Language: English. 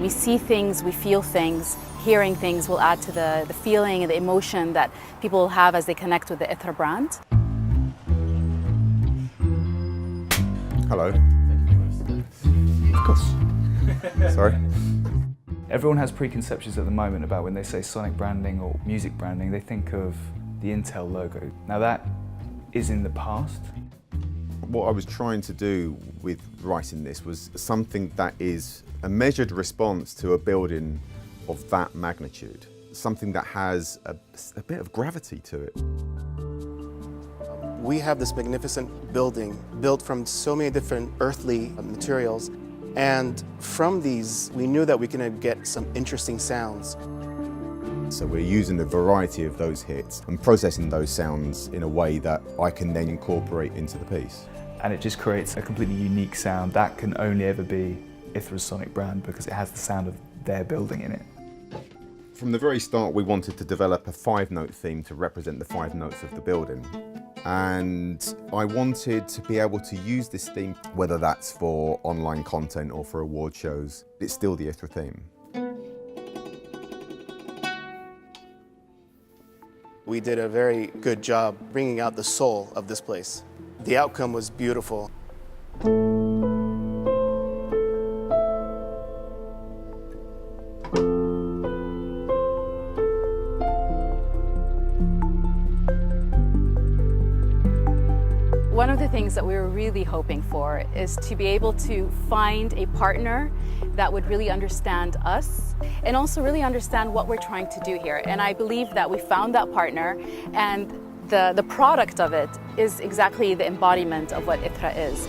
We see things, we feel things. Hearing things will add to the feeling and the emotion that people will have as they connect with the Ithra brand. Hello. Of course. Sorry. Everyone has preconceptions at the moment about when they say sonic branding or music branding, they think of the Intel logo. Now that is in the past. What I was trying to do with writing this was something that is a measured response to a building of that magnitude. Something that has a bit of gravity to it. We have this magnificent building built from so many different earthly materials, and from these we knew that we could get some interesting sounds. So we're using a variety of those hits and processing those sounds in a way that I can then incorporate into the piece. And it just creates a completely unique sound that can only ever be Ithra's sonic brand because it has the sound of their building in it. From the very start, we wanted to develop a 5-note theme to represent the 5 notes of the building. And I wanted to be able to use this theme, whether that's for online content or for award shows. It's still the Ithra theme. We did a very good job bringing out the soul of this place. The outcome was beautiful. One of the things that we were really hoping for is to be able to find a partner that would really understand us and also really understand what we're trying to do here. And I believe that we found that partner, and the product of it is exactly the embodiment of what Ithra is.